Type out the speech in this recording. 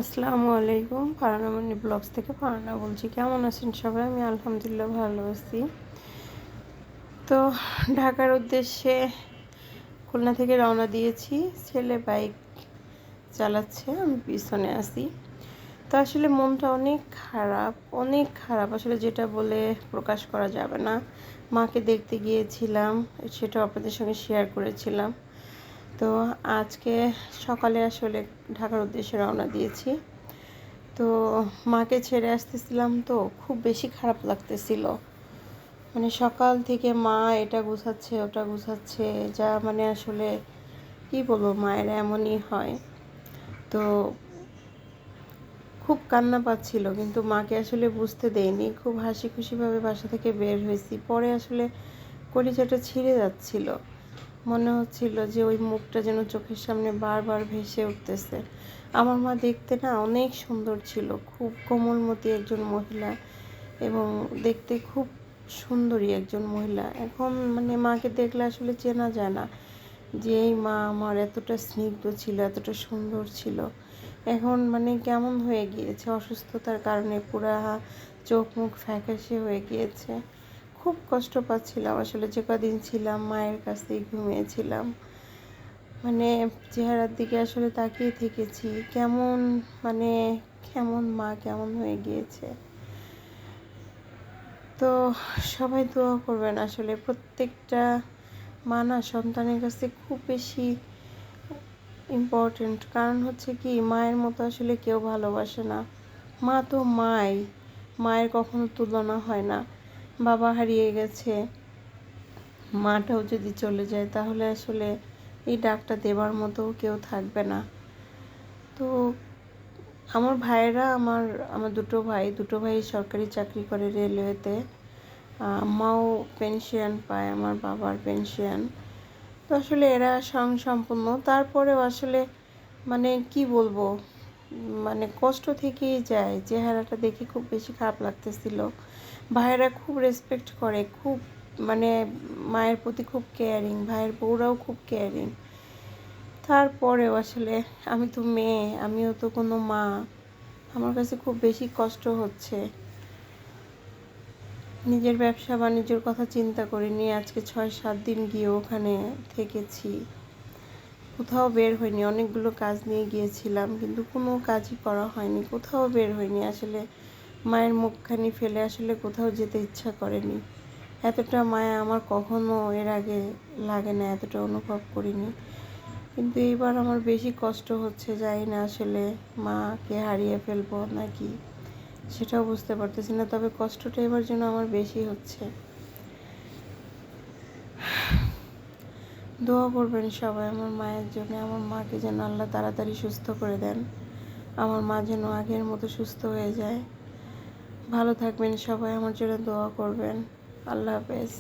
আসসালামু আলাইকুম। ফারহানা মনি ব্লগস থেকে ফারহানা বলছি। কেমন আছেন সবাই? আমি আলহামদুলিল্লাহ ভালো আছি। তো ঢাকার উদ্দেশ্যে খুলনা থেকে রওনা দিয়েছি। ছেলে বাইক চালাচ্ছে, আমি পিছনে আছি। তো আসলে মনটা অনেক খারাপ আসলে, যেটা বলে প্রকাশ করা যাবে না। মাকে দেখতে গিয়েছিলাম, সেটা আপনাদের সঙ্গে শেয়ার করেছিলাম। তো আজকে সকালে আসলে ঢাকার উদ্দেশ্যে রওনা দিয়েছি। তো মাকে ছেড়ে আসতেছিলাম, তো খুব বেশি খারাপ লাগতেছিল। মানে সকাল থেকে মা এটা গুছাচ্ছে ওটা গুছাচ্ছে, যা মানে আসলে কি বলবো, মায়ের এমনই হয়। তো খুব কান্না পাচ্ছিল, কিন্তু মাকে আসলে বুঝতে দেয়নি। খুব হাসি খুশিভাবে বাসা থেকে বের হয়েছি। পরে আসলে কলিজাটা ছিঁড়ে যাচ্ছিল, মনে হচ্ছিল যে ওই মুখটা যেন চোখের সামনে বারবার ভেসে উঠতেছে। আমার মা দেখতে না অনেক সুন্দর ছিল, খুব কোমলমতি একজন মহিলা, এবং দেখতে খুব সুন্দরী একজন মহিলা। এখন মানে মাকে দেখলে আসলে চেনা যায় না যে এই মা আমার এতটা স্নিগ্ধ ছিল, এতটা সুন্দর ছিল। এখন মানে কেমন হয়ে গিয়েছে, অসুস্থতার কারণে পুরা চোখ মুখ ফ্যাকাশে হয়ে গিয়েছে। খুব কষ্ট পাচ্ছিলাম আসলে। যে কদিন ছিলাম মায়ের কাছেই ঘুমিয়েছিলাম, মানে চেহারার দিকে আসলে তাকিয়ে থেকেছি। কেমন মানে কেমন মা কেমন হয়ে গিয়েছে। তো সবাই দোয়া করবেন। আসলে প্রত্যেকটা মা না সন্তানের কাছে খুব বেশি ইম্পর্টেন্ট। কারণ হচ্ছে কি, মায়ের মতো আসলে কেউ ভালোবাসে না। মা তো মায়ের কখনো তুলনা হয় না। বাবা হারিয়ে গেছে, মাটাও যদি চলে যায় তাহলে আসলে এই ডাকটা দেবার মতো কেউ থাকবে না। তো আমার ভাইয়েরা, আমার দুটো ভাই সরকারি চাকরি করে রেলওয়েতে। মাও পেনশন পায়, আমার বাবার পেনশন। তো আসলে এরা স্বয়ংসম্পূর্ণ। তারপরেও আসলে মানে কি বলবো, মানে কষ্ট থেকেই যায়। চেহারাটা দেখে খুব বেশি খারাপ লাগতেছিল। ভাইয়েরা খুব রেসপেক্ট করে, খুব মানে মায়ের প্রতি খুব কেয়ারিং। ভাইয়ের বউরাও খুব কেয়ারিং। তারপরেও আসলে আমি তো মেয়ে, আমিও তো কোনো মা। আমার কাছে খুব বেশি কষ্ট হচ্ছে। নিজের ব্যবসা বাণিজ্যর কথা চিন্তা করিনি। আজকে 6-7 দিন গিয়ে ওখানে থেকেছি, কোথাও বের হয়নি। অনেকগুলো কাজ নিয়ে গিয়েছিলাম, কিন্তু কোনো কাজই করা হয়নি, কোথাও বের হয়নি। আসলে মায়ের মুখখানি ফেলে আসলে কোথাও যেতে ইচ্ছা করেনি। এতটা মায়া আমার কখনো এর আগে লাগে না, এতটা অনুভব করিনি। কিন্তু এইবার আমার বেশি কষ্ট হচ্ছে। জানি না আসলে মাকে হারিয়ে ফেলবো নাকি, সেটাও বুঝতে পারতেছি না। তবে কষ্টটা এবার যেন আমার বেশি হচ্ছে। দোয়া করবেন সবাই আমার মায়ের জন্য। আমার মাকে যেন আল্লাহ তাড়াতাড়ি সুস্থ করে দেন, আমার মা যেন আগের মতো সুস্থ হয়ে যায়। ভালো থাকবেন সবাই, আমার জন্য দোয়া করবেন। আল্লাহ হাফেজ।